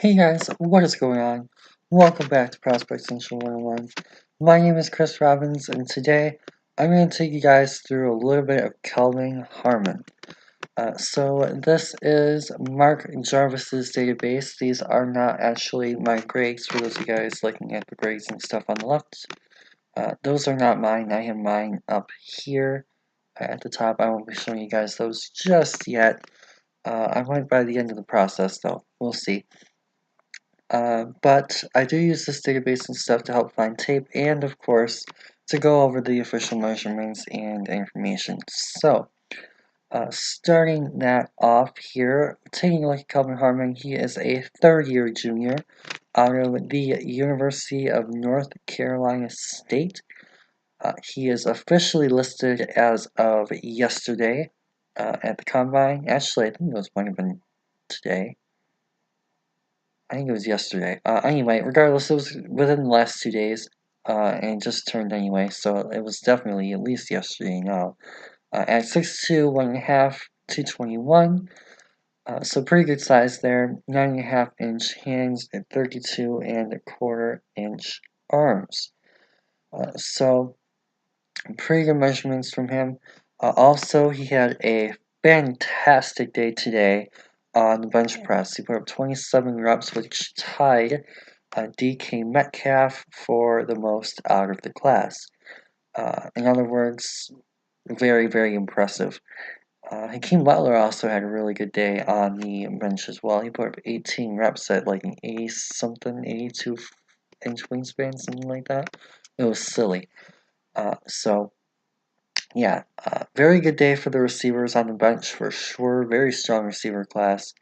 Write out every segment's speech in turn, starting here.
Hey guys, what is going on? Welcome back to Prospect Central 101. My name is Chris Robbins, and today I'm going to take you guys through a little bit of Kelvin Harmon. So this is Mark Jarvis's database. These are not actually my grades for those of you guys looking at the grades and stuff on the left. Those are not mine. I have mine up here at the top. I won't be showing you guys those just yet. I might by the end of the process though. We'll see. But I do use this database and stuff to help find tape and, of course, to go over the official measurements and information. So, starting that off here, taking a look at Kelvin Harmon, he is a third-year junior out of the University of North Carolina State. He is officially listed as of yesterday at the Combine. Actually, I think it might have been today. I think it was yesterday. Anyway, regardless, it was within the last 2 days, and it just turned anyway, so it was definitely at least yesterday now. At 6'2", 1.5, 221, so pretty good size there. 9.5-inch hands and 32.25-inch arms. So pretty good measurements from him. Also, he had a fantastic day today on the bench press. He put up 27 reps, which tied DK Metcalf for the most out of the class. In other words, very, very impressive. Hakeem Butler also had a really good day on the bench as well. He put up 18 reps at like an 82-inch wingspan, something like that. It was silly. So yeah, very good day for the receivers on the bench for sure. Very strong receiver class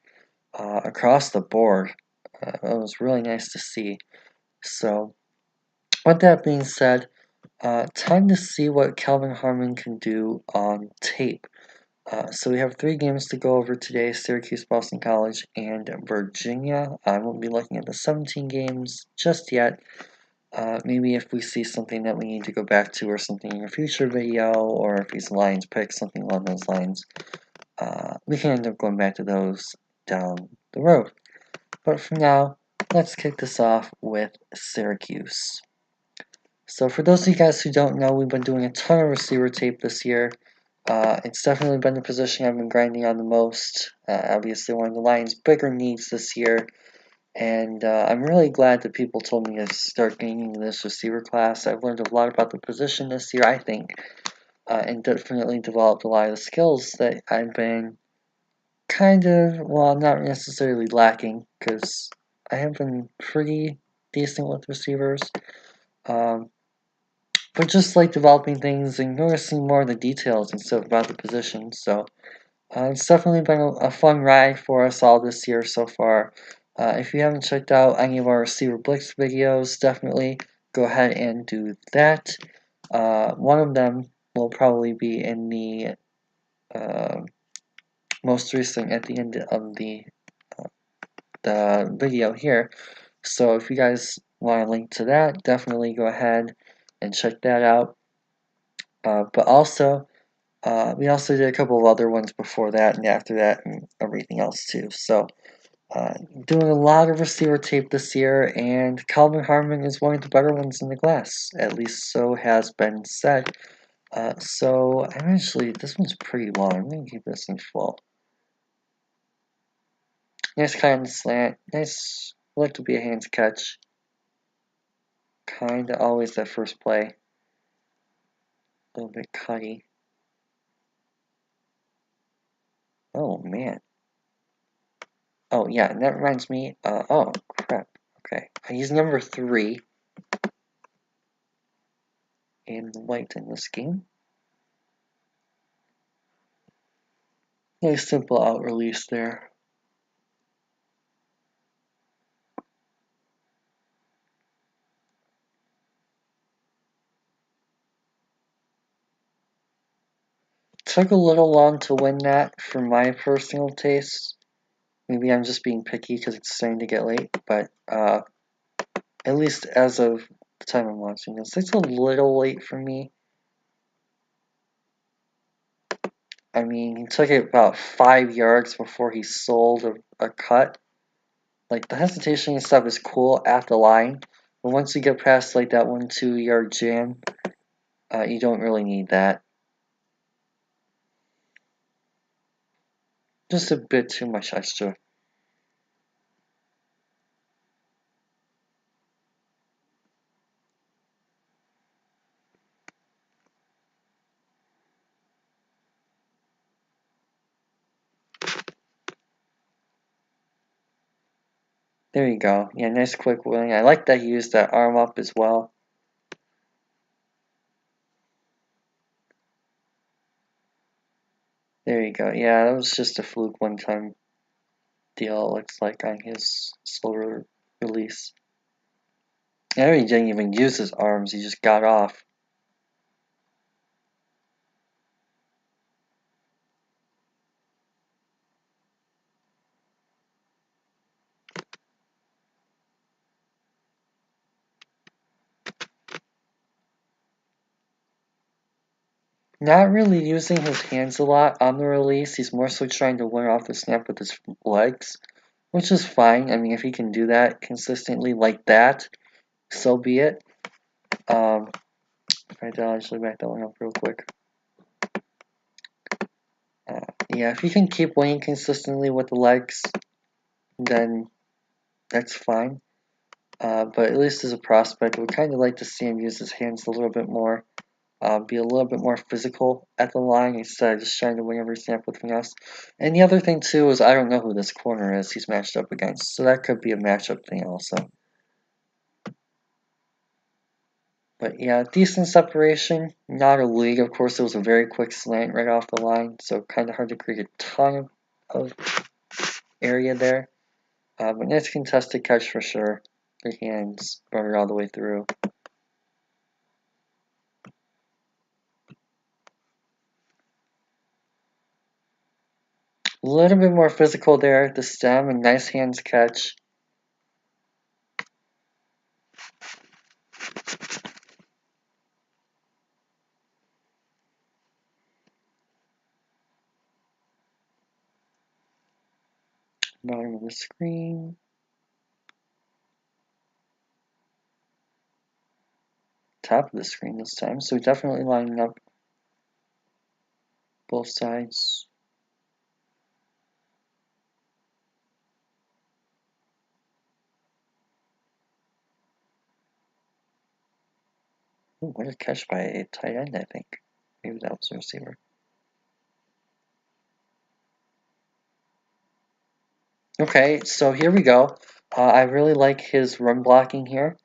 across the board. It was really nice to see. So, with that being said, time to see what Kelvin Harmon can do on tape. So we have 3 games to go over today: Syracuse, Boston College, and Virginia. I won't be looking at the 17 games just yet. Maybe if we see something that we need to go back to or something in a future video, or if these lines pick something along those lines, we can end up going back to those down the road. But for now, let's kick this off with Syracuse. So for those of you guys who don't know, we've been doing a ton of receiver tape this year. It's definitely been the position I've been grinding on the most. Obviously one of the Lions' bigger needs this year. And I'm really glad that people told me to start gaining this receiver class. I've learned a lot about the position this year, I think, and definitely developed a lot of the skills that I've been kind of, well, not necessarily lacking, because I have been pretty decent with receivers. But just like developing things and noticing more of the details and stuff about the position. So it's definitely been a fun ride for us all this year so far. If you haven't checked out any of our Receiver Blitz videos, definitely go ahead and do that. One of them will probably be in the most recent at the end of the video here. So if you guys want a link to that, definitely go ahead and check that out. But also, we also did a couple of other ones before that and after that and everything else too. So doing a lot of receiver tape this year, and Kelvin Harmon is one of the better ones in the class, at least so has been said. So I'm actually, this one's pretty long. I'm going to keep this in full. Nice kind of slant. Nice, like to be a hands catch. Kinda always that first play. A little bit cutty. Oh man. Oh yeah, and that reminds me, oh crap. Okay. He's number 3 in white in this game. Nice simple out release there. Took a little long to win that for my personal taste. Maybe I'm just being picky because it's starting to get late, but at least as of the time I'm watching this, it's a little late for me. I mean, he took it about 5 yards before he sold a cut. Like, the hesitation and stuff is cool at the line, but once you get past like that 1-2 yard jam, you don't really need that. Just a bit too much extra. There you go. Yeah, nice quick wing. I like that he used that arm up as well. There you go. Yeah, that was just a fluke one-time deal, it looks like, on his slower release. And he didn't even use his arms, he just got off. Not really using his hands a lot on the release. He's more so trying to win off the snap with his legs, which is fine. I mean, if he can do that consistently like that, so be it. If I actually back that one up real quick. Yeah, if he can keep winning consistently with the legs, then that's fine. But at least as a prospect, I would kind of like to see him use his hands a little bit more. Be a little bit more physical at the line instead of just trying to win every snap with finesse. And the other thing too is I don't know who this corner is he's matched up against, so that could be a matchup thing also. But yeah, decent separation, not a league. Of course, it was a very quick slant right off the line, so kind of hard to create a ton of area there. But nice contested catch for sure. Good hands, brought it all the way through. A little bit more physical there at the stem, and nice hands catch. Bottom of the screen. Top of the screen this time, so definitely lining up both sides. Ooh, what a catch by a tight end, I think. Maybe that was a receiver. Okay, so here we go. I really like his run blocking here.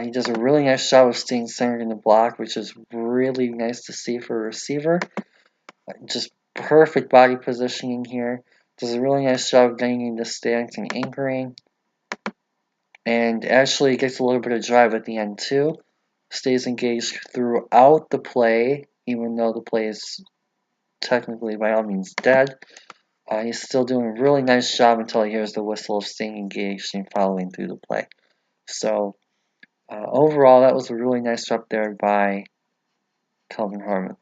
He does a really nice job of staying centered in the block, which is really nice to see for a receiver. Just perfect body positioning here. Does a really nice job of getting into stance and anchoring. And actually gets a little bit of drive at the end too. Stays engaged throughout the play, even though the play is technically by all means dead. He's still doing a really nice job until he hears the whistle of staying engaged and following through the play. So overall, that was a really nice job there by Kelvin Harmon.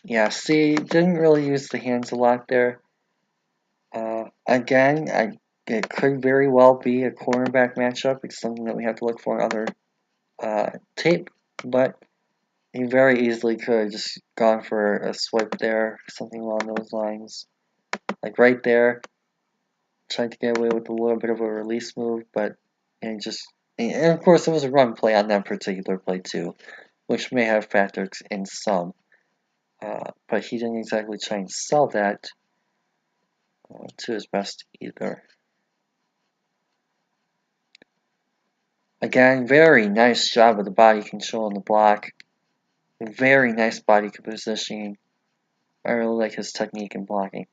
Yeah, see, didn't really use the hands a lot there. Again, it could very well be a cornerback matchup. It's something that we have to look for in other tape, but he very easily could have just gone for a swipe there, something along those lines. Like right there, tried to get away with a little bit of a release move, but and of course it was a run play on that particular play too, which may have factored in some. But he didn't exactly try and sell that to his best either. Again, very nice job of the body control on the block. Very nice body positioning. I really like his technique in blocking.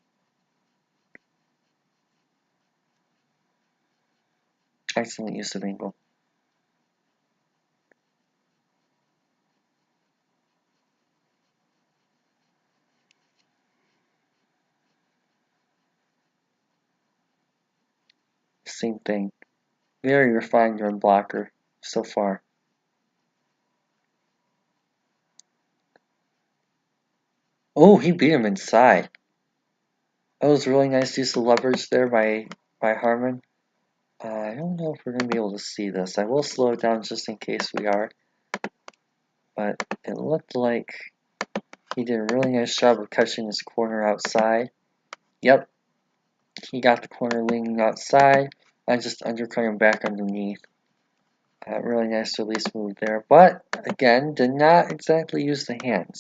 Excellent use of angle. Same thing. Very refined run blocker so far. Oh, he beat him inside. That was really nice use of leverage there by Harmon. I don't know if we're going to be able to see this. I will slow it down just in case we are. But it looked like he did a really nice job of catching his corner outside. Yep, he got the corner leaning outside. I just undercut him back underneath. Really nice release move there. But, again, did not exactly use the hands.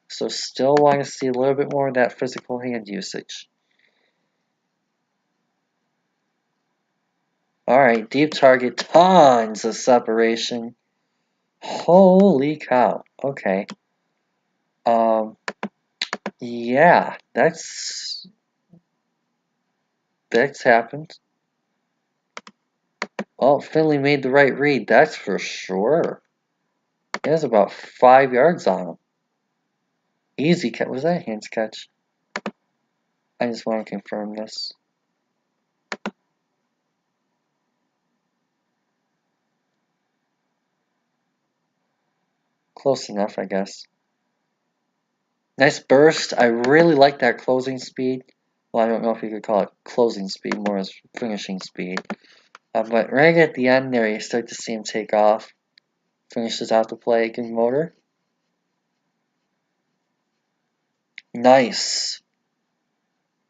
So still want to see a little bit more of that physical hand usage. Alright, deep target, tons of separation. Holy cow. Okay. Yeah, that's happened. Well, Finley made the right read, that's for sure. He has about 5 yards on him. Easy catch. Was that a hands catch? I just want to confirm this. Close enough, I guess. Nice burst. I really like that closing speed. Well, I don't know if you could call it closing speed, more as finishing speed. But right at the end there, you start to see him take off. Finishes out the play. Good motor. Nice.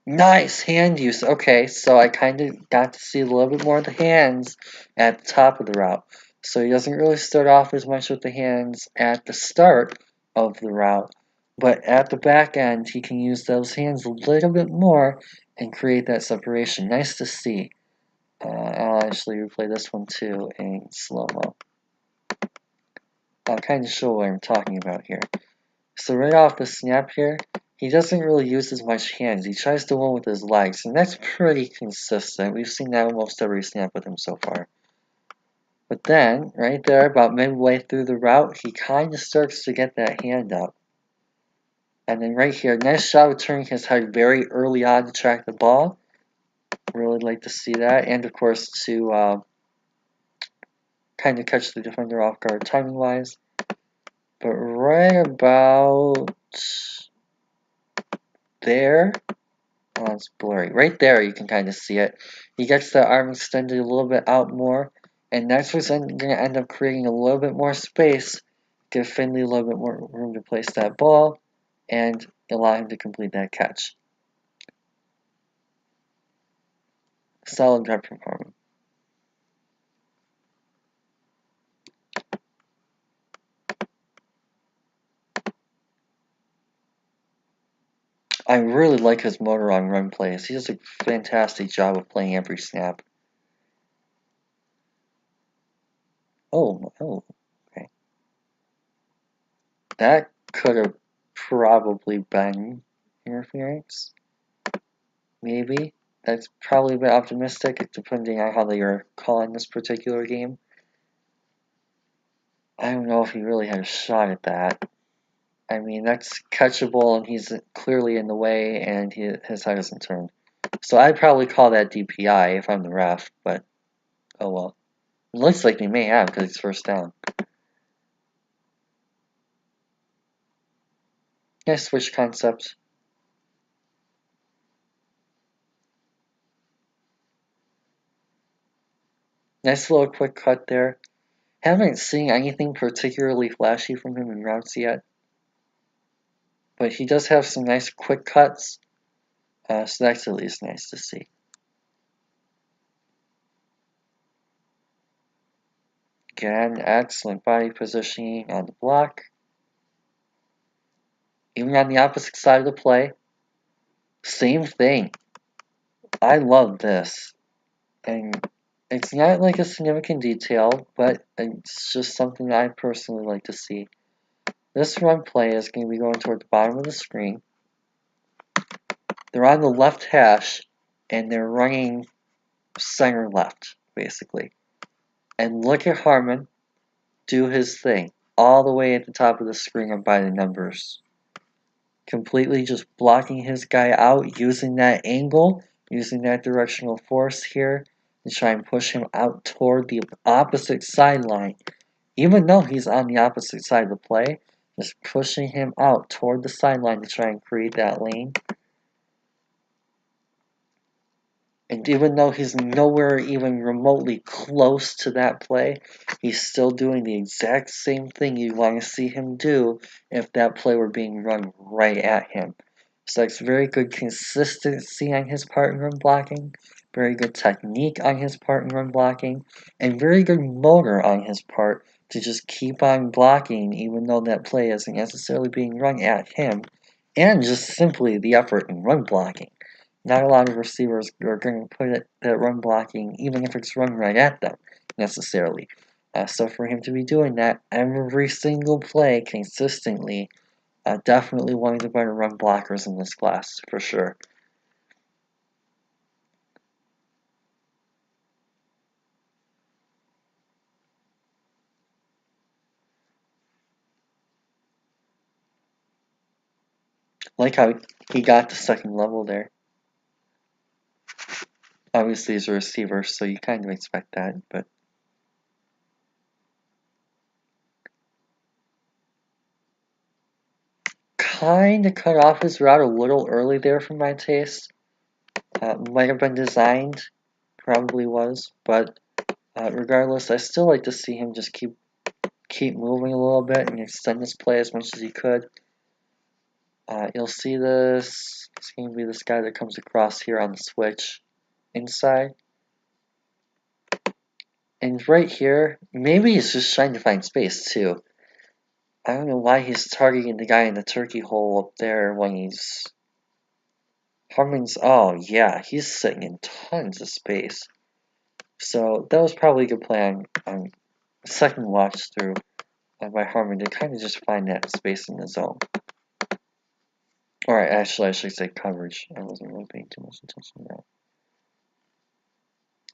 Nice hand use. Okay, so I kind of got to see a little bit more of the hands at the top of the route. So he doesn't really start off as much with the hands at the start of the route, but at the back end, he can use those hands a little bit more and create that separation. Nice to see. I'll actually replay this one too in slow-mo. I'll kind of show what I'm talking about here. So right off the snap here, he doesn't really use as much hands. He tries to win with his legs, and that's pretty consistent. We've seen that almost every snap with him so far. But then, right there, about midway through the route, he kind of starts to get that hand up. And then right here, nice job of turning his head very early on to track the ball. Really like to see that. And of course, to kind of catch the defender off guard timing-wise. But right about there, oh, it's blurry. Right there, you can kind of see it. He gets the arm extended a little bit out more, and that's what's going to end up creating a little bit more space, give Finley a little bit more room to place that ball, and allow him to complete that catch. Solid drive from Harmon. I really like his motor on run plays. He does a fantastic job of playing every snap. Oh, okay. That could have probably been interference. Maybe. That's probably a bit optimistic, depending on how they are calling this particular game. I don't know if he really had a shot at that. I mean, that's catchable, and he's clearly in the way, and his head isn't turned. So I'd probably call that DPI if I'm the ref, but oh well. It looks like he may have because he's first down. Nice switch concept. Nice little quick cut there. Haven't seen anything particularly flashy from him in routes yet, but he does have some nice quick cuts, so that's at least nice to see. Again, excellent body positioning on the block. Even on the opposite side of the play, same thing. I love this. And it's not like a significant detail, but it's just something I personally like to see. This run play is going to be going toward the bottom of the screen. They're on the left hash, and they're running center left, basically. And look at Harmon do his thing, all the way at the top of the screen and by the numbers. Completely just blocking his guy out, using that angle, using that directional force here to try and push him out toward the opposite sideline. Even though he's on the opposite side of the play, Just pushing him out toward the sideline to try and create that lane. And even though he's nowhere even remotely close to that play, he's still doing the exact same thing you want to see him do if that play were being run right at him. So that's very good consistency on his part in run blocking, very good technique on his part in run blocking, and very good motor on his part to just keep on blocking even though that play isn't necessarily being run at him, and just simply the effort in run blocking. Not a lot of receivers are going to put that run blocking, even if it's run right at them, necessarily. So for him to be doing that every single play consistently, definitely one of the better run blockers in this class, for sure. Like how he got the second level there. Obviously, he's a receiver, so you kind of expect that, but kind of cut off his route a little early there for my taste. Might have been designed, probably was, but regardless, I still like to see him just keep moving a little bit and extend this play as much as he could. You'll see this. It's going to be this guy that comes across here on the switch inside. And right here, maybe he's just trying to find space too. I don't know why he's targeting the guy in the turkey hole up there when he's... Harmon's... Oh, yeah, he's sitting in tons of space. So that was probably a good plan on second watch through by Harmon to kind of just find that space in the zone. Alright, actually, I should say coverage. I wasn't really paying too much attention to that.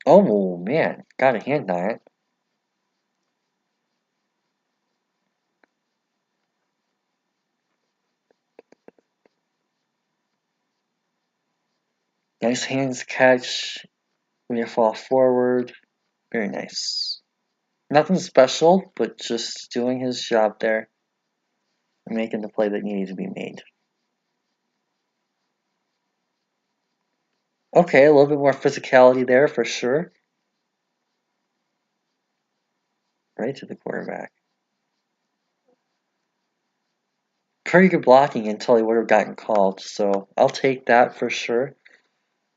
Oh, man. Got a hand on it. Nice hands catch when you fall forward. Very nice. Nothing special, but just doing his job there and making the play that needed to be made. Okay, a little bit more physicality there for sure. Right to the quarterback. Pretty good blocking until he would have gotten called, so I'll take that for sure.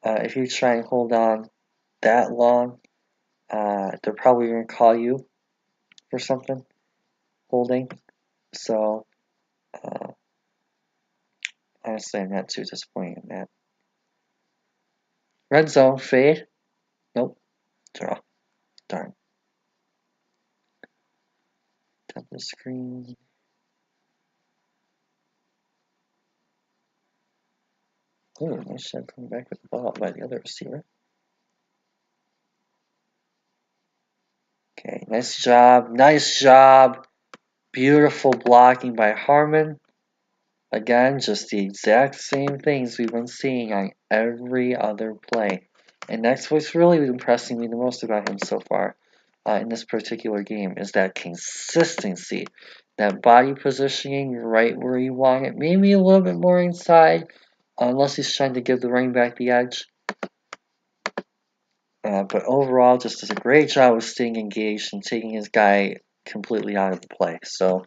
If you try and hold on that long, they're probably going to call you for something, holding. So, honestly, I'm not too disappointed in that. Red zone, fade. Nope, draw. Darn. Top of the screen. Ooh, nice shot coming back with the ball by the other receiver. Okay, nice job. Nice job. Beautiful blocking by Harmon. Again, just the exact same things we've been seeing on every other play. And that's what's really impressing me the most about him so far in this particular game is that consistency. That body positioning right where you want it. Maybe a little bit more inside, unless he's trying to give the running back the edge. But overall, just does a great job of staying engaged and taking his guy completely out of the play. So,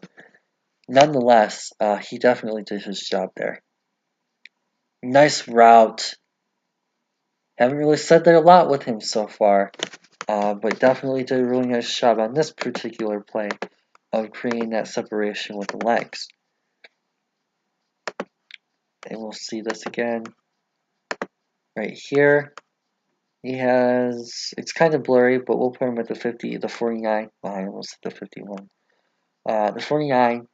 nonetheless, he definitely did his job there. Nice route. Haven't really said that a lot with him so far, but definitely did a really nice job on this particular play of creating that separation with the legs. And we'll see this again right here. He has, it's kind of blurry, but we'll put him at the 50, the 49. Oh, I almost hit the 51. The 49,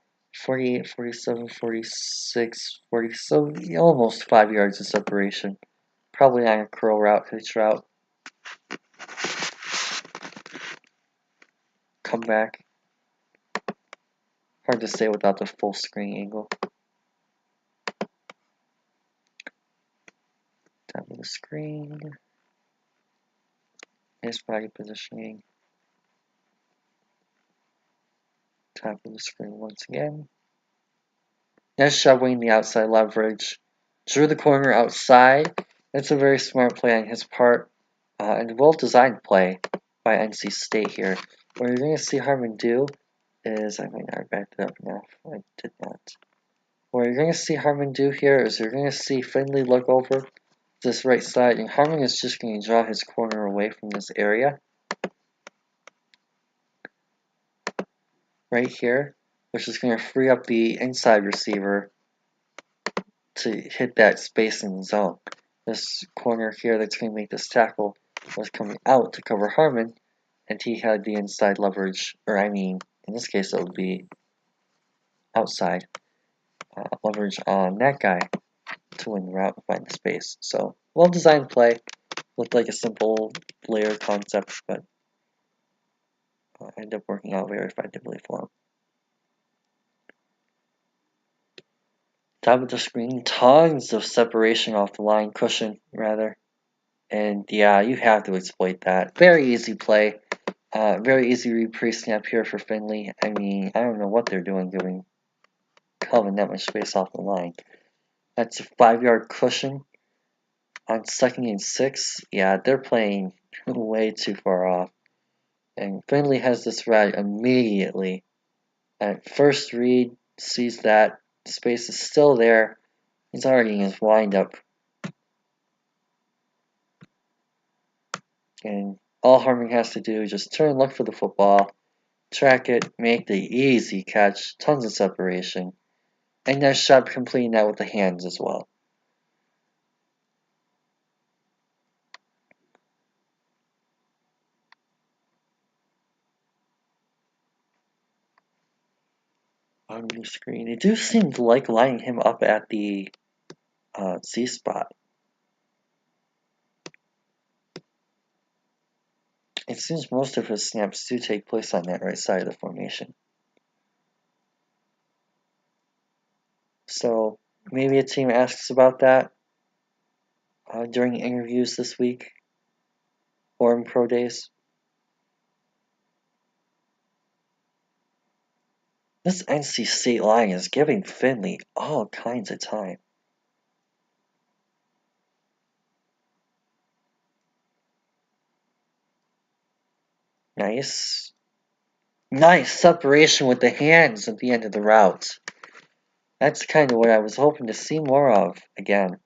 48, 47, 46, 47, almost 5 yards of separation. Probably on a curl route, hitch route. Come back. Hard to say without the full screen angle. Top of the screen. Nice body positioning. Top of the screen once again. Nice shoveling the outside leverage. Drew the corner outside. That's a very smart play on his part. And well-designed play by NC State here. What you're going to see Harmon do is, I might not back it up enough. I did not. What you're going to see Harmon do here is you're going to see Finley look over this right side, and Harmon is just going to draw his corner away from this area. Right here, which is going to free up the inside receiver to hit that space in the zone. This corner here that's going to make this tackle was coming out to cover Harmon, and he had the inside leverage, or I mean, in this case it would be outside leverage on that guy to win the route and find the space. So, well-designed play. Looked like a simple layer concept, but ended up working out very effectively for him. Top of the screen, tons of separation off the line, cushion rather. And yeah, you have to exploit that. Very easy play. Very easy read pre-snap here for Finley. I mean, I don't know what they're doing giving Kelvin that much space off the line. That's a 5-yard cushion on 2nd and 6. Yeah, they're playing way too far off. And Finley has this right immediately. At first read, sees that space is still there. He's already in his windup. And all Harmon has to do is just turn, look for the football, track it, make the easy catch, tons of separation. And nice shot completing that with the hands as well. On your screen, they do seem to like lining him up at the C spot. It seems most of his snaps do take place on that right side of the formation. So maybe a team asks about that during interviews this week or in pro days. This NC State line is giving Finley all kinds of time. Nice. Nice separation with the hands at the end of the route. That's kind of what I was hoping to see more of again.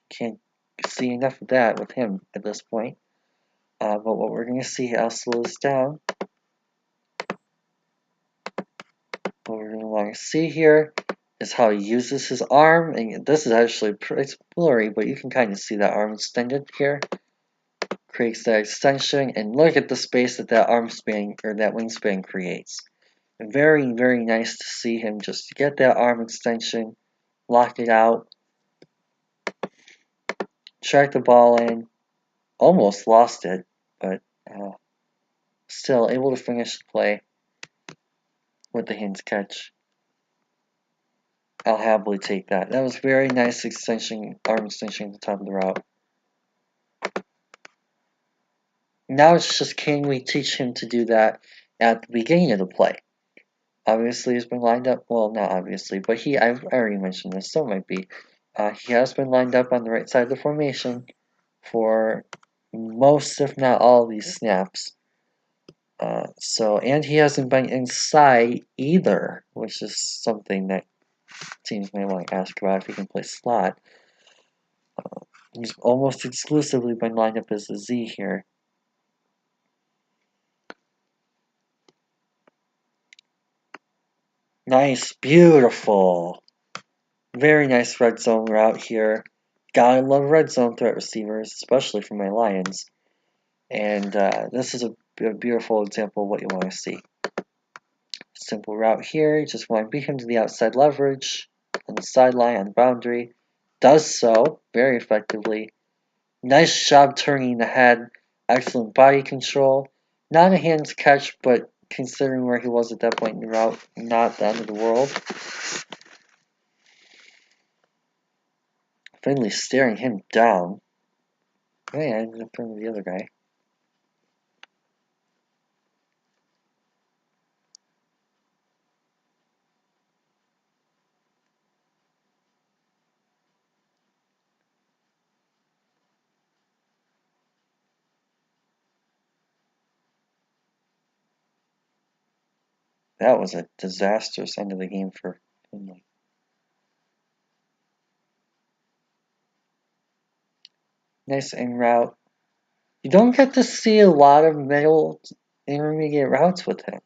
Can't see enough of that with him at this point. But what we're going to see, I'll slow this down. What we're going to want to see here is how he uses his arm. And this is actually, it's blurry, but you can kind of see that arm extended here. Creates that extension, and look at the space that that arm span, or that wingspan creates. Very, very nice to see him just get that arm extension, lock it out, track the ball in, almost lost it, but still able to finish the play with the hands catch. I'll happily take that. That was very nice extension, arm extension at the top of the route. Now it's just, can we teach him to do that at the beginning of the play? Obviously, he's been lined up. Well, not obviously, but I already mentioned this, so it might be. He has been lined up on the right side of the formation for most, if not all, of these snaps. And he hasn't been inside either, which is something that teams may want to ask about if he can play slot. He's almost exclusively been lined up as a Z here. Nice, beautiful. Very nice red zone route here. Gotta love red zone threat receivers, especially for my Lions. And this is a beautiful example of what you want to see. Simple route here. You just want to beat him to the outside leverage on the sideline, on the boundary. Does so very effectively. Nice job turning the head. Excellent body control. Not a hands catch, but considering where he was at that point in the route, not the end of the world. Finley staring him down. Yeah, I ended up turning to the other guy. that was a disastrous end of the game for Finley. Nice in route. You don't get to see a lot of middle intermediate routes with him.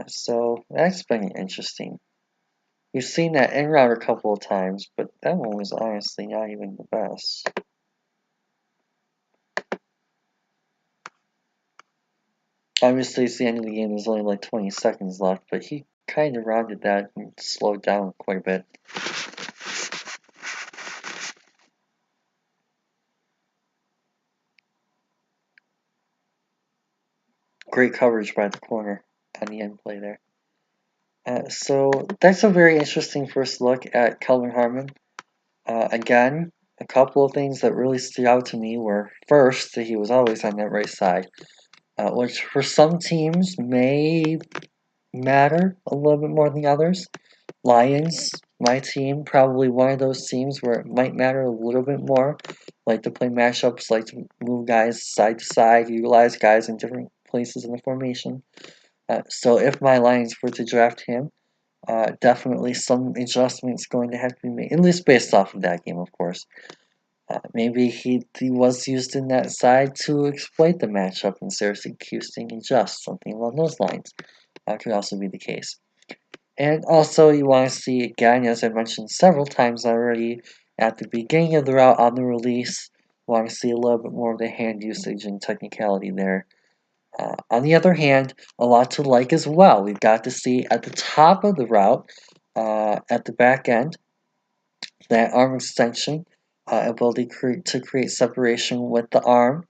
So that's been interesting. We've seen that in route a couple of times, but that one was honestly not even the best. Obviously, it's the end of the game. There's only like 20 seconds left, but he kind of rounded that and slowed down quite a bit. Great coverage by the corner on the end play there. So that's a very interesting first look at Kelvin Harmon. Again, a couple of things that really stood out to me were first, that he was always on that right side, which for some teams may matter a little bit more than others. Lions, my team, probably one of those teams where it might matter a little bit more. Like to play matchups, like to move guys side to side, utilize guys in different places in the formation. So if my Lions were to draft him, definitely some adjustments going to have to be made, at least based off of that game, of course. Maybe he was used in that side to exploit the matchup in Syracuse and adjust, something along those lines. Could also be the case. And also, you want to see, again, as I mentioned several times already, at the beginning of the route on the release, you want to see a little bit more of the hand usage and technicality there. On the other hand, a lot to like as well. We've got to see at the top of the route, at the back end, that arm extension, ability to create separation with the arm.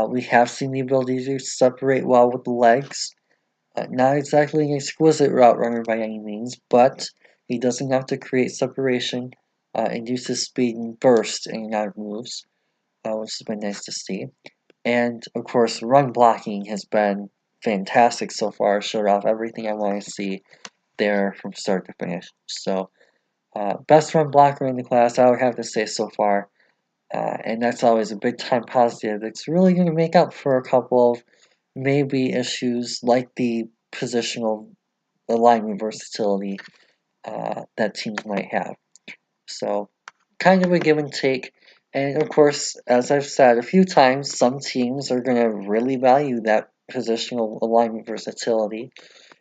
We have seen the ability to separate well with the legs. Not exactly an exquisite route runner by any means, but he does enough to create separation, induces speed and burst in and out of moves, which has been nice to see. And of course, run blocking has been fantastic so far. Showed off everything I want to see there from start to finish. So, best run blocker in the class, I would have to say so far. And that's always a big time positive. It's really going to make up for a couple of maybe issues like the positional alignment versatility that teams might have. So, kind of a give and take. And of course, as I've said a few times, some teams are going to really value that positional alignment versatility,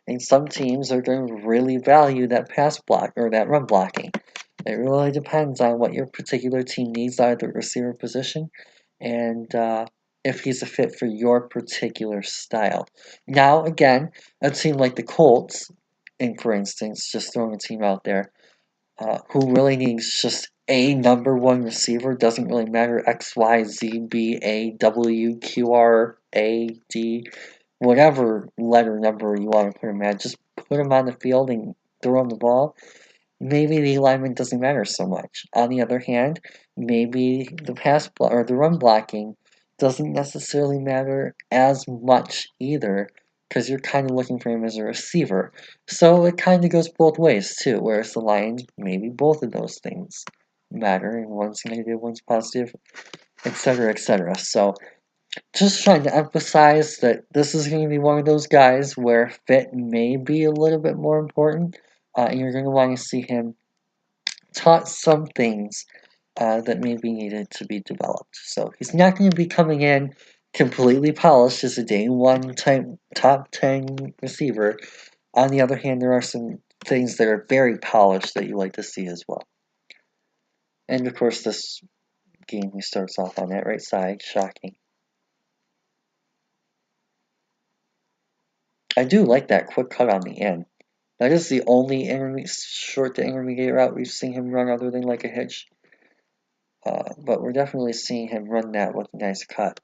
and some teams are going to really value that pass block or that run blocking. It really depends on what your particular team needs out of the receiver position and if he's a fit for your particular style. Now, again, a team like the Colts, and for instance, just throwing a team out there, who really needs just a number one receiver, doesn't really matter X, Y, Z, B, A, W, Q, R, A, D, whatever letter number you want to put him at, just put him on the field and throw him the ball. Maybe the alignment doesn't matter so much. On the other hand, maybe the or the run blocking doesn't necessarily matter as much either, because you're kind of looking for him as a receiver. So it kind of goes both ways too. Whereas the Lions, maybe both of those things matter, and one's negative, one's positive, etc., etc. So just trying to emphasize that this is going to be one of those guys where fit may be a little bit more important. And you're going to want to see him taught some things that may be needed to be developed. So he's not going to be coming in completely polished as a day one top 10 receiver. On the other hand, there are some things that are very polished that you like to see as well. And of course, this game he starts off on that right side, shocking. I do like that quick cut on the end. That is the only short to intermediate route we've seen him run other than like a hitch. But we're definitely seeing him run that with a nice cut.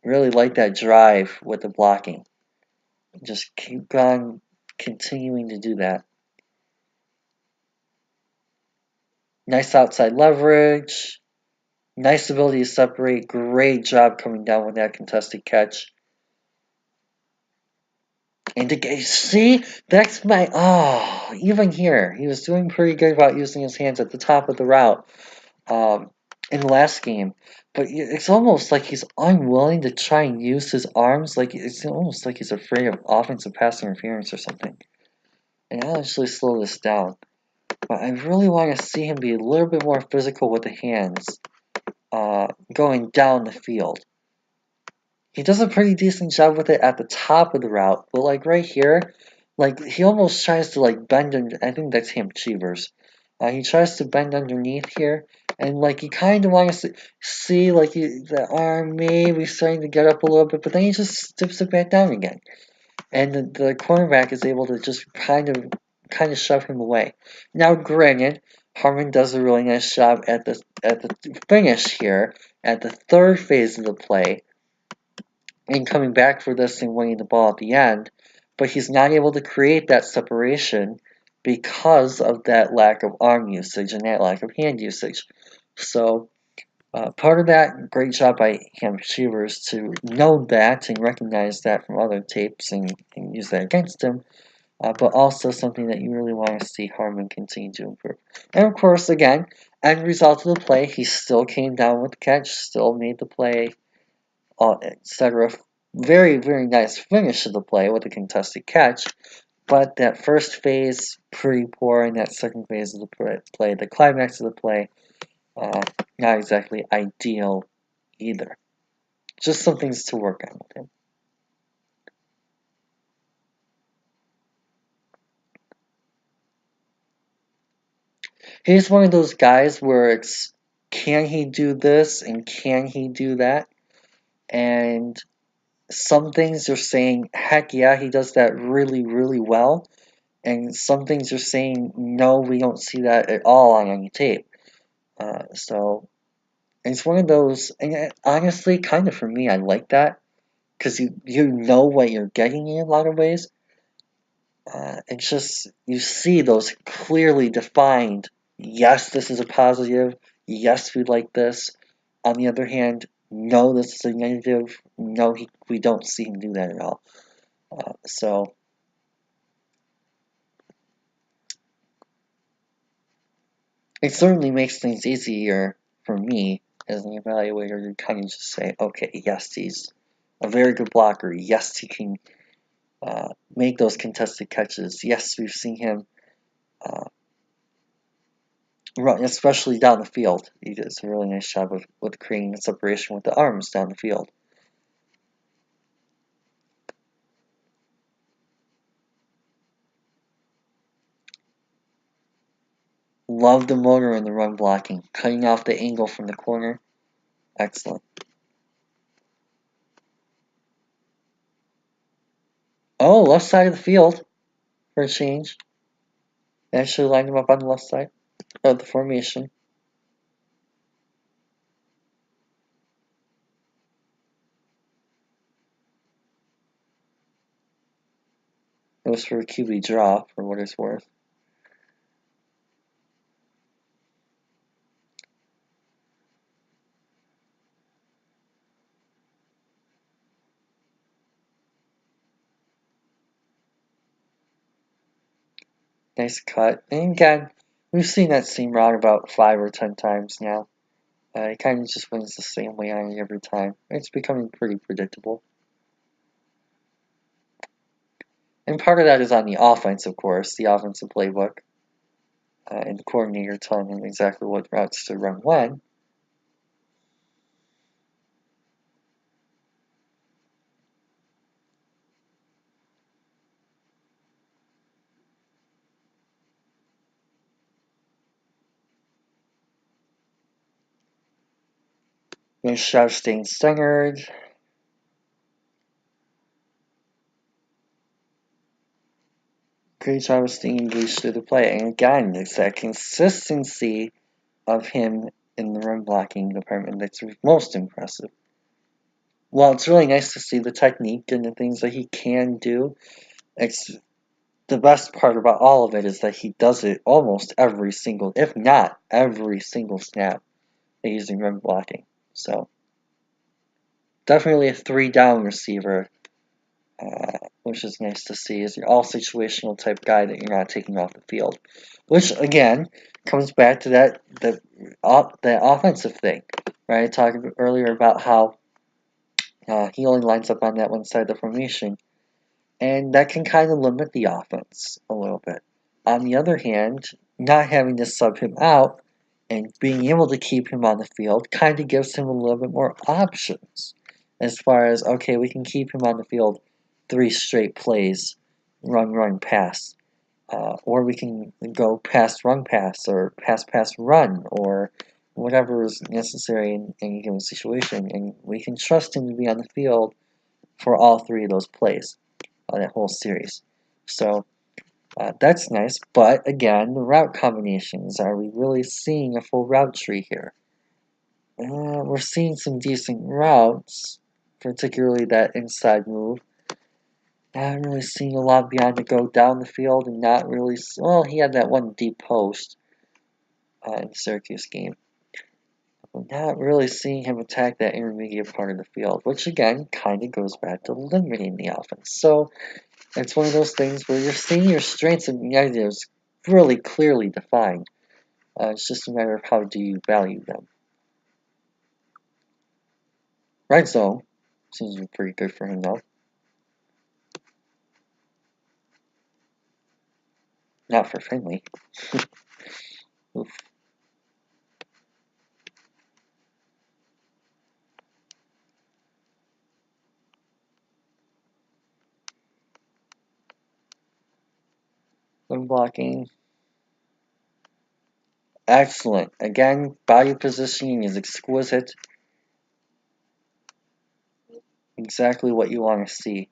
Really like that drive with the blocking. Just keep on continuing to do that. Nice outside leverage. Nice ability to separate. Great job coming down with that contested catch. And to see, that's my, even here, he was doing pretty good about using his hands at the top of the route. in the last game. But it's almost like he's unwilling to try and use his arms. Like it's almost like he's afraid of offensive pass interference or something. And I'll actually slow this down. But I really want to see him be a little bit more physical with the hands, going down the field. He does a pretty decent job with it at the top of the route, but like right here, like he almost tries to like bend under, I think that's him, Cheevers. He tries to bend underneath here, and like you kind of want to see like the arm maybe starting to get up a little bit, but then he just dips it back down again. And the cornerback is able to just kind of shove him away. Now, granted, Harmon does a really nice job at the finish here, at the third phase of the play, and coming back for this and winning the ball at the end, but he's not able to create that separation because of that lack of arm usage and that lack of hand usage. So part of that, great job by Ham Shivers to know that and recognize that from other tapes and use that against him, but also something that you really want to see Harmon continue to improve. And of course, again, end result of the play, he still came down with the catch, still made the play, etc. Very, very nice finish of the play with a contested catch, but that first phase, pretty poor, and that second phase of the play, the climax of the play, not exactly ideal either. Just some things to work on with him. He's one of those guys where it's, can he do this and can he do that? And some things are saying, heck yeah, he does that really, really well. And some things are saying, no, we don't see that at all on any tape. So it's one of those, and honestly, kind of for me, I like that because you know what you're getting in a lot of ways. It's just you see those clearly defined. Yes, this is a positive. Yes, we like this. On the other hand, no, this is a negative. No, we don't see him do that at all. So it certainly makes things easier for me as an evaluator to kind of just say, okay, yes, he's a very good blocker. Yes, he can make those contested catches. Yes, we've seen him run, especially down the field. He does a really nice job with creating the separation with the arms down the field. Love the motor and the run blocking. Cutting off the angle from the corner. Excellent. Oh, left side of the field for a change. Actually lined him up on the left side of the formation. It was for a QB draw, for what it's worth. Nice cut. And again, we've seen that same route about 5 or 10 times now. It kind of just wins the same way on it every time. It's becoming pretty predictable. And part of that is on the offense, of course, the offensive playbook. And the coordinator telling him exactly what routes to run when. Nice job staying centered. Great job of staying engaged through the play. And again, it's that consistency of him in the run blocking department that's most impressive. Well, it's really nice to see the technique and the things that he can do. It's the best part about all of it is that he does it almost every single, if not every single snap using run blocking. So definitely a 3-down receiver which is nice to see, is your all situational type guy that you're not taking off the field. Which, again, comes back to that offensive thing, right? I talked earlier about how he only lines up on that one side of the formation, and that can kind of limit the offense a little bit. On the other hand, not having to sub him out and being able to keep him on the field kind of gives him a little bit more options as far as, okay, we can keep him on the field 3 straight plays, run, pass. Or we can go pass, run, pass, or pass, run, or whatever is necessary in any given situation. And we can trust him to be on the field for all 3 of those plays on that whole series. So that's nice. But again, the route combinations. Are we really seeing a full route tree here? We're seeing some decent routes, particularly that inside move. Not really seeing a lot beyond to go down the field, and not really. Well, he had that one deep post in the Syracuse game. But not really seeing him attack that intermediate part of the field, which again kind of goes back to limiting the offense. So it's one of those things where you're seeing your strengths and negatives really clearly defined. It's just a matter of how do you value them. Red zone seems to be pretty good for him though. Not for Finley. Oof. Limb blocking. Excellent. Again, body positioning is exquisite. Exactly what you want to see.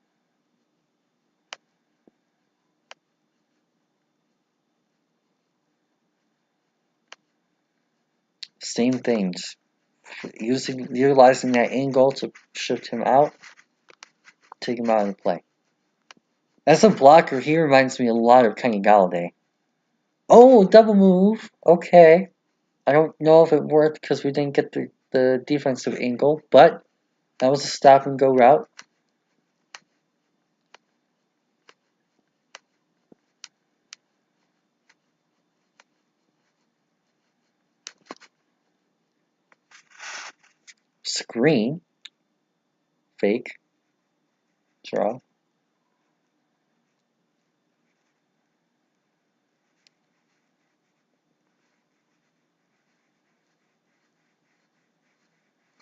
Same things. Utilizing that angle to shift him out, take him out of the play. As a blocker, he reminds me a lot of Kenny Galladay. Oh, double move. Okay. I don't know if it worked because we didn't get the defensive angle, but that was a stop and go route. Screen. Fake. Draw.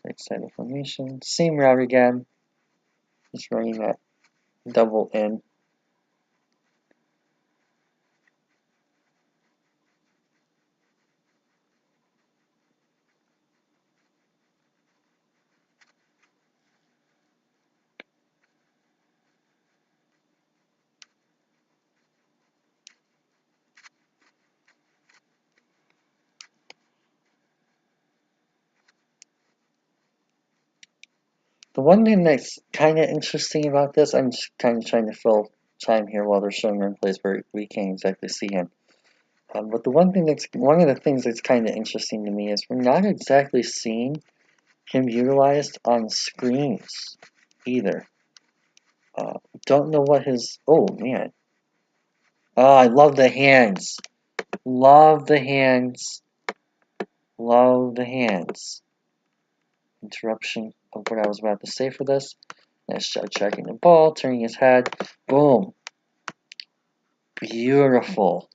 Right side of formation. Same route again. Just running that double in. The one thing that's kind of interesting about this, I'm just kind of trying to fill time here while they're showing run plays where we can't exactly see him. But one of the things that's kind of interesting to me is we're not exactly seeing him utilized on screens either. Don't know what his. Oh man. Oh, I love the hands. Love the hands. Love the hands. Interruption of what I was about to say for this. Nice job tracking the ball, turning his head. Boom. Beautiful.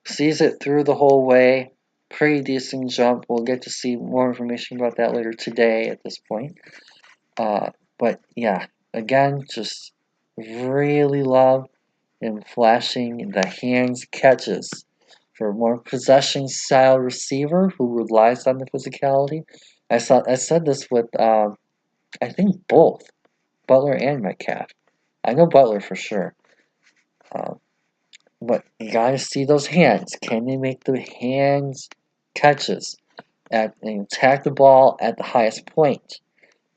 Sees it through the whole way. Pretty decent jump. We'll get to see more information about that later today at this point. But yeah, again, just really love him flashing the hands catches for a more possession style receiver who relies on the physicality. I said this with I think both Butler and Metcalf. I know Butler for sure. But you gotta see those hands. Can they make the hands catches and attack the ball at the highest point?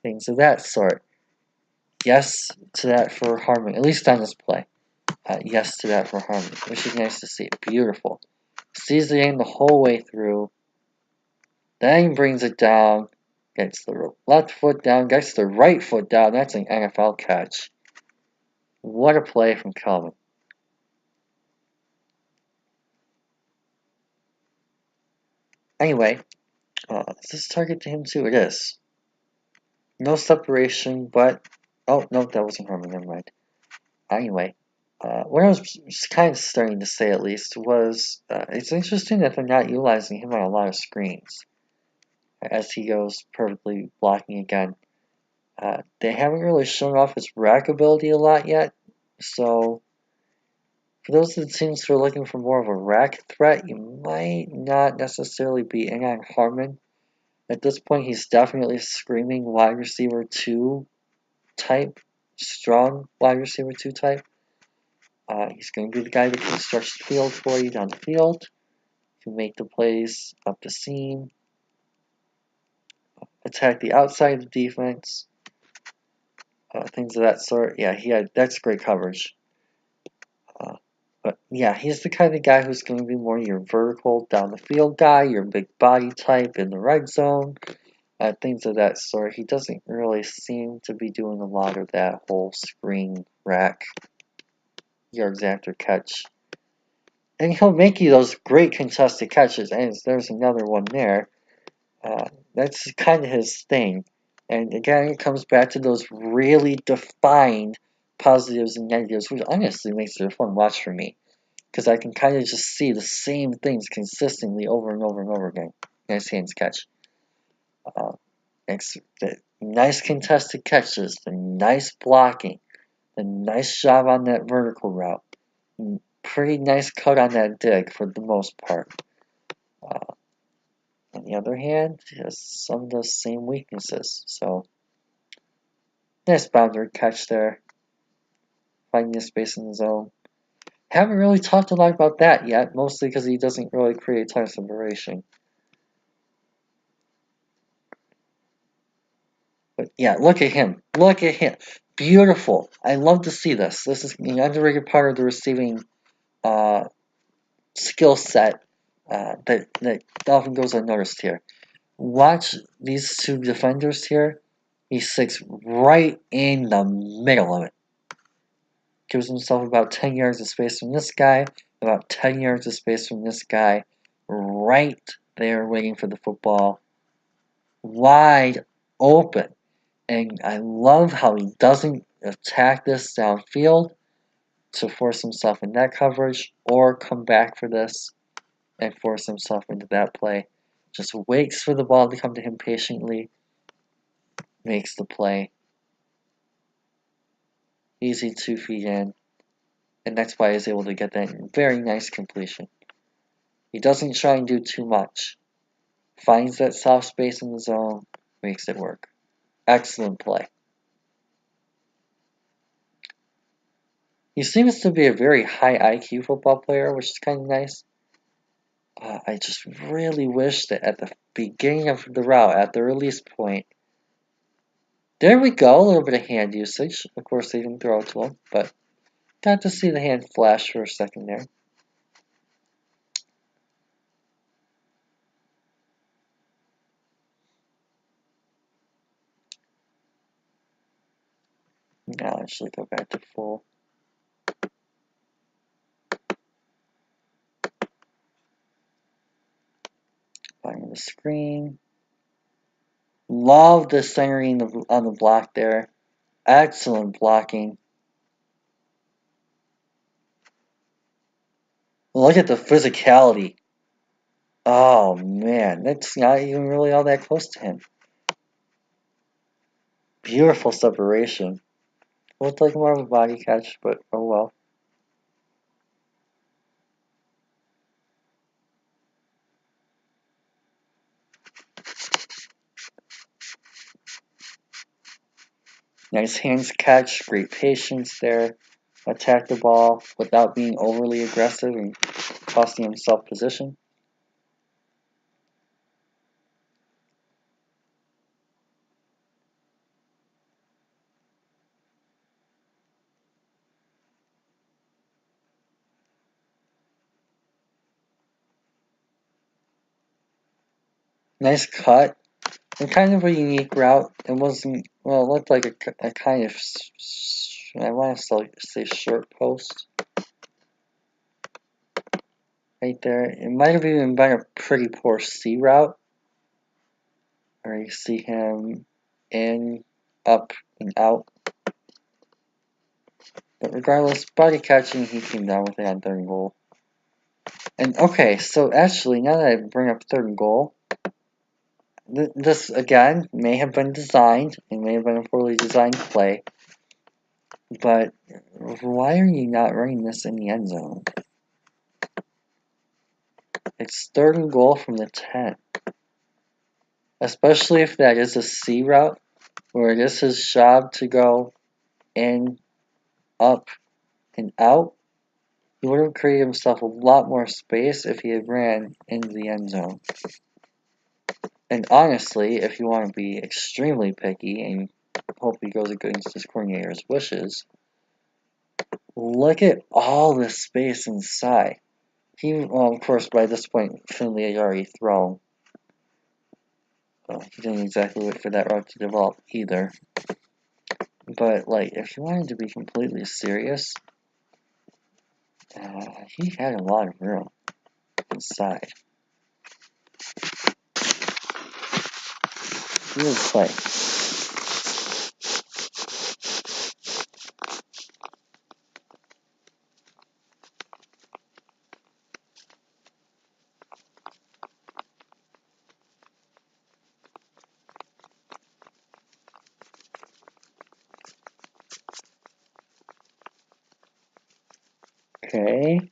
Things of that sort. Yes to that for Harmon, at least on this play. Yes to that for Harmon, which is nice to see. Beautiful. Sees the game the whole way through. Then brings it down. Gets the left foot down. Gets the right foot down. That's an NFL catch. What a play from Kelvin. Anyway, is this target to him too? It is. No separation, but... Oh, no, that wasn't Harmon, never mind. Anyway, what I was kind of starting to say at least was it's interesting that they're not utilizing him on a lot of screens as he goes perfectly blocking again. They haven't really shown off his rack ability a lot yet, so for those of the teams who are looking for more of a rack threat, you might not necessarily be in on Harmon. At this point, he's definitely screaming wide receiver 2 type, strong wide receiver 2 type. He's going to be the guy that can stretch the field for you down the field, can make the plays up the seam, attack the outside of the defense, things of that sort. Yeah, that's great coverage. But yeah, he's the kind of guy who's going to be more your vertical down the field guy, your big body type in the red zone, things of that sort. He doesn't really seem to be doing a lot of that whole screen rack yards after catch. And he'll make you those great contested catches, and there's another one there. That's kind of his thing. And again, it comes back to those really defined positives and negatives, which honestly makes it a fun watch for me. Because I can kind of just see the same things consistently over and over and over again. Nice hands catch. The nice contested catches, the nice blocking, the nice job on that vertical route. Pretty nice cut on that dig for the most part. On the other hand, he has some of those same weaknesses. So, nice boundary catch there. Finding a space in the zone. Haven't really talked a lot about that yet, mostly because he doesn't really create a ton of separation. But yeah, look at him. Look at him. Beautiful. I love to see this. This is an underrated part of the receiving skill set that often goes unnoticed here. Watch these two defenders here. He sits right in the middle of it. Gives himself about 10 yards of space from this guy, about 10 yards of space from this guy, right there waiting for the football, wide open. And I love how he doesn't attack this downfield to force himself in that coverage or come back for this and force himself into that play. Just waits for the ball to come to him patiently, makes the play. Easy 2 feet in. And that's why he's able to get that very nice completion. He doesn't try and do too much. Finds that soft space in the zone, makes it work. Excellent play. He seems to be a very high IQ football player, which is kind of nice. I just really wish that at the beginning of the route, at the release point, there we go, a little bit of hand usage. Of course, they didn't throw it to him, but got to see the hand flash for a second there. Now actually go back to full. Finding the screen. Love the centering on the block there. Excellent blocking. Look at the physicality. Oh man, that's not even really all that close to him. Beautiful separation. Looked like more of a body catch, but oh well. Nice hands catch, great patience there. Attack the ball without being overly aggressive and costing himself position. Nice cut. And kind of a unique route. It wasn't, well, it looked like a kind of I want to say short post. Right there. It might have even been a pretty poor C route. Or you see him in, up, and out. But regardless, body catching, he came down with it on 3rd and goal. And okay, so actually, now that I bring up 3rd and goal, this again may have been designed. It may have been a poorly designed play. But why are you not running this in the end zone? It's 3rd and goal from the 10. Especially if that is a C route, where it is his job to go in, up, and out. He would have created himself a lot more space if he had ran into the end zone. And honestly, if you want to be extremely picky and hope he goes against his coordinator's wishes, look at all this space inside. Well, of course, by this point, Finley had already thrown. He didn't exactly wait for that route to develop either. But, like, if you wanted to be completely serious, he had a lot of room inside. Good play. Okay.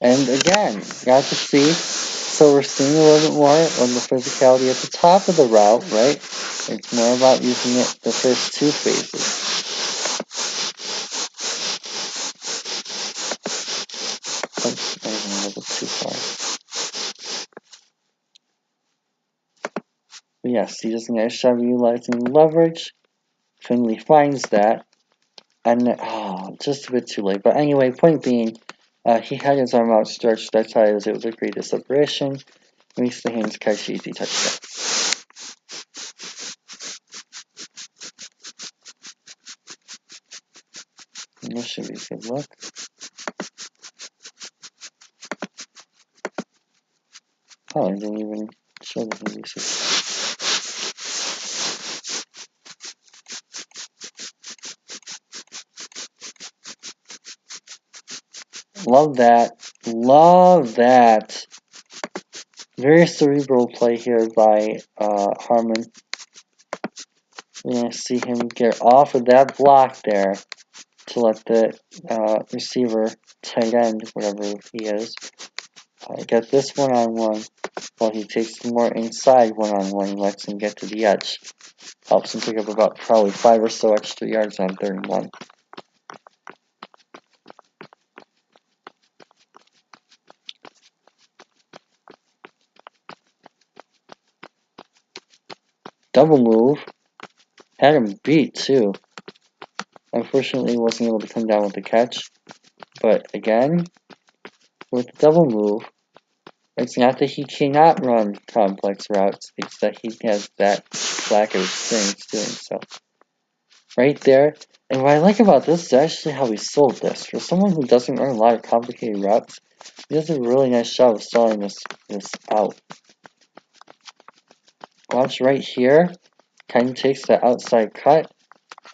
And again, got to see. So we're seeing a little bit more on the physicality at the top of the route, right? It's more about using it the first 2 phases. Oops, I went a little bit too far. But yes, he does a nice job utilizing leverage. Finley finds that. And just a bit too late. But anyway, point being, he had his arm outstretched. That's how he was able to create a separation. Makes the hands catch easy touchdown. And this should be a good look. Oh, I didn't even show the releases. Love that. Love that. Very cerebral play here by Harmon. We're going to see him get off of that block there to let the receiver, tight end, whatever he is, get this one-on-one while he takes more inside one-on-one and lets him get to the edge. Helps him pick up about probably 5 or so extra yards on 3rd and 1. Double move. Had him beat too. Unfortunately, he wasn't able to come down with the catch. But again, with the double move, it's not that he cannot run complex routes, it's that he has that lack of experience doing so. Right there. And what I like about this is actually how he sold this. For someone who doesn't run a lot of complicated routes, he does a really nice job of selling this out. Watch right here. Kind of takes the outside cut.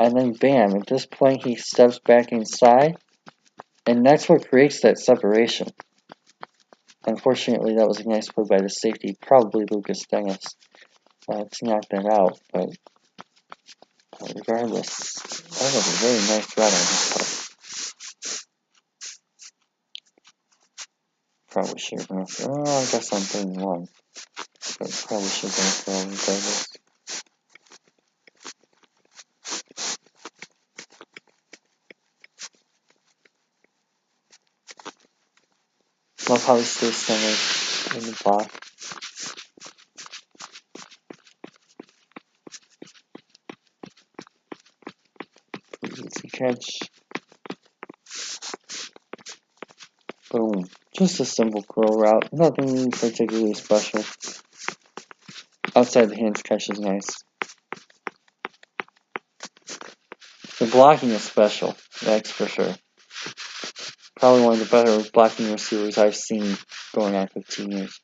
And then bam, at this point he steps back inside. And that's what creates that separation. Unfortunately, that was a nice play by the safety, probably Lucas Dennis, to knock that out. But regardless, that was a very nice route on this play. Probably should have gone for, I guess I'm 31. But probably should have gone for all regardless. Love how he stays centered in the block. Easy catch. Boom. Just a simple curl route. Nothing particularly special. Outside the hands catch is nice. The blocking is special, that's for sure. Probably one of the better blocking receivers I've seen going on 15 years.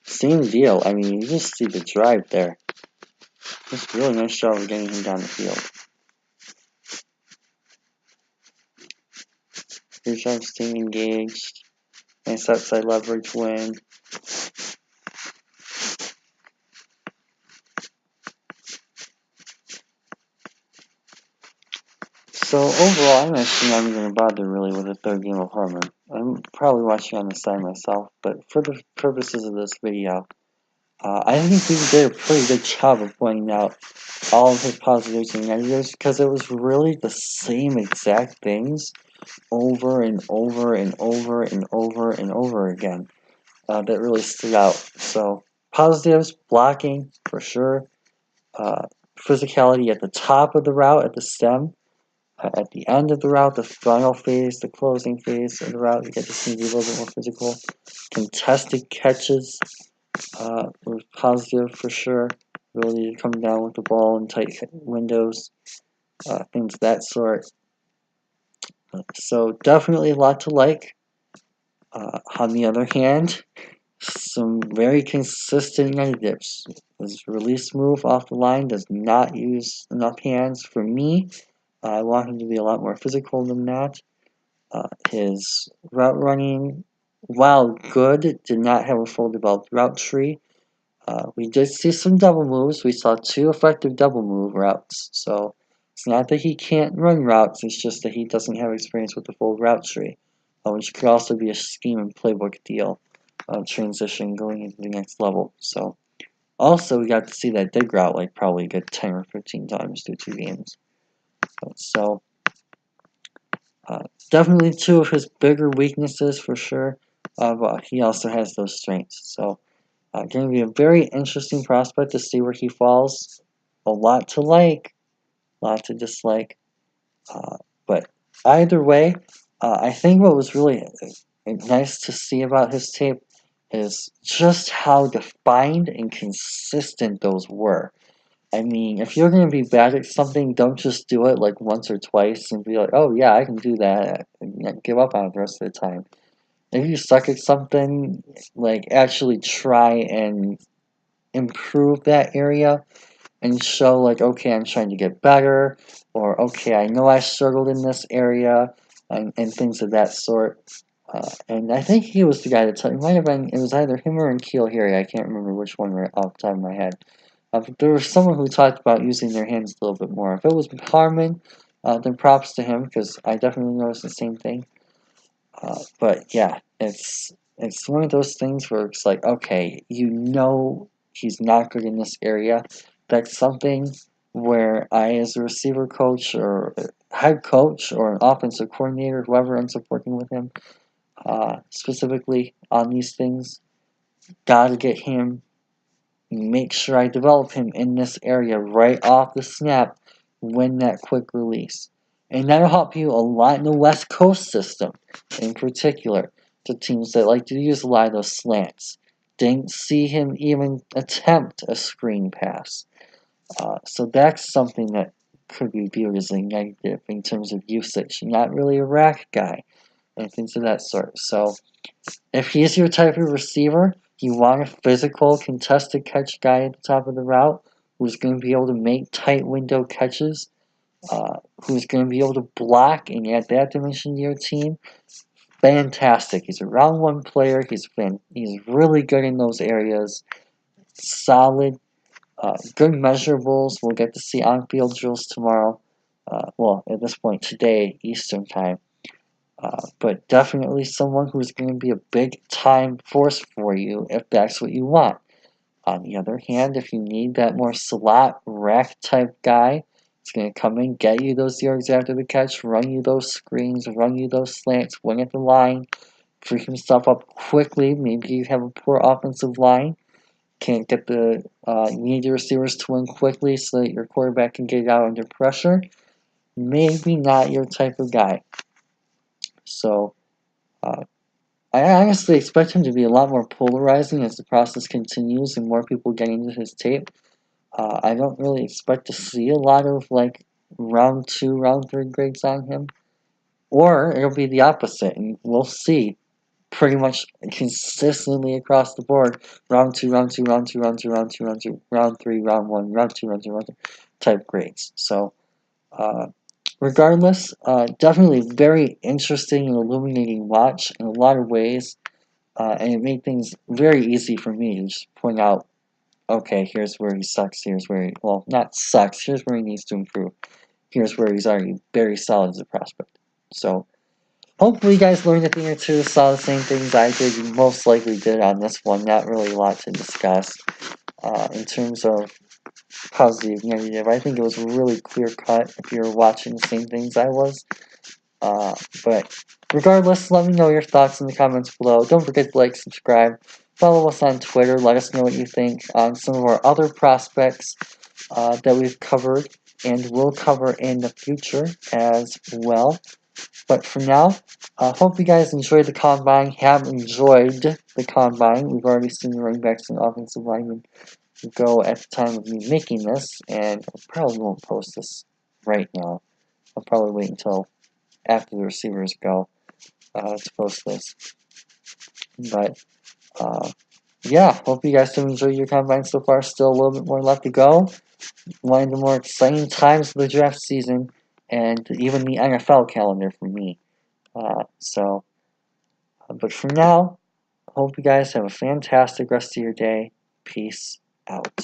Same deal. I mean, you just see the drive there. Just a really nice job of getting him down the field. Good job staying engaged. Nice outside leverage win. So overall, I'm actually not even going to bother really with the third game of Harmon. I'm probably watching on the side myself, but for the purposes of this video, I think he did a pretty good job of pointing out all of his positives and negatives because it was really the same exact things over and over and over and over and over again that really stood out. So positives, blocking for sure, physicality at the top of the route, at the stem, at the end of the route, the final phase, the closing phase of the route, you get to see a little bit more physical. Contested catches was positive for sure. Ability to come down with the ball in tight windows, things of that sort. So definitely a lot to like. On the other hand, some very consistent negatives. His release move off the line does not use enough hands for me. I want him to be a lot more physical than that. His route running, while good, did not have a full developed route tree. We did see some double moves. We saw 2 effective double move routes. So it's not that he can't run routes, it's just that he doesn't have experience with the full route tree, which could also be a scheme and playbook deal transition going into the next level. So also we got to see that dig route like probably a good 10 or 15 times through 2 games. So definitely 2 of his bigger weaknesses for sure, but he also has those strengths. So going to be a very interesting prospect to see where he falls. A lot to like, a lot to dislike. But either way, I think what was really nice to see about his tape is just how defined and consistent those were. I mean, if you're going to be bad at something, don't just do it like once or twice and be like, oh yeah, I can do that, and give up on it the rest of the time. If you suck at something, like actually try and improve that area and show like, okay, I'm trying to get better, or okay, I know I struggled in this area, and things of that sort. And I think he was the guy that told, it might have been, it was either him or Keel Harry, I can't remember which one right off the top of my head. But there was someone who talked about using their hands a little bit more. If it was Harmon, then props to him, because I definitely noticed the same thing. But yeah, it's one of those things where it's like, okay, you know he's not good in this area. That's something where I, as a receiver coach or head coach or an offensive coordinator, whoever ends up working with him, specifically on these things, gotta get him, make sure I develop him in this area right off the snap, win that quick release. And that'll help you a lot in the West Coast system, in particular, to teams that like to use a lot of those slants. Didn't see him even attempt a screen pass. So that's something that could be viewed as a negative in terms of usage. Not really a rack guy, and things of that sort. So if he's your type of receiver, you want a physical, contested catch guy at the top of the route who's going to be able to make tight window catches, who's going to be able to block and add that dimension to your team. Fantastic. He's a round 1 player. He's really good in those areas. Solid. Good measurables. We'll get to see on-field drills tomorrow. Well, at this point today, Eastern time. But definitely someone who's going to be a big time force for you if that's what you want. On the other hand, if you need that more slot rack type guy, it's going to come in, get you those yards after the catch, run you those screens, run you those slants, win at the line, free himself up quickly. Maybe you have a poor offensive line, can't get you need your receivers to win quickly so that your quarterback can get out under pressure. maybe not your type of guy. So I honestly expect him to be a lot more polarizing as the process continues and more people get into his tape. I don't really expect to see a lot of like round 2, round 3 grades on him. Or it'll be the opposite, and we'll see pretty much consistently across the board round 2, round 2, round 2, round 2, round 2, round 2, round 3, round 1, round 2, round 2, round 3 type grades. So, regardless, definitely very interesting and illuminating watch in a lot of ways. And it made things very easy for me to just point out, okay, here's where he sucks, here's where he, well, not sucks, here's where he needs to improve, here's where he's already very solid as a prospect. So, hopefully you guys learned a thing or two, saw the same things I did, you most likely did on this one, not really a lot to discuss. In terms of positive, negative, I think it was really clear cut if you're watching the same things I was. But regardless, let me know your thoughts in the comments below. Don't forget to like, subscribe, follow us on Twitter. Let us know what you think on some of our other prospects that we've covered and will cover in the future as well. But for now, hope you guys enjoyed the combine, have enjoyed the combine. We've already seen the running backs and offensive linemen go at the time of me making this, and I probably won't post this right now. I'll probably wait until after the receivers go to post this. But yeah, hope you guys have enjoyed your combine so far. Still a little bit more left to go. One of the more exciting times of the draft season, and even the NFL calendar for me. But for now, hope you guys have a fantastic rest of your day. Peace out.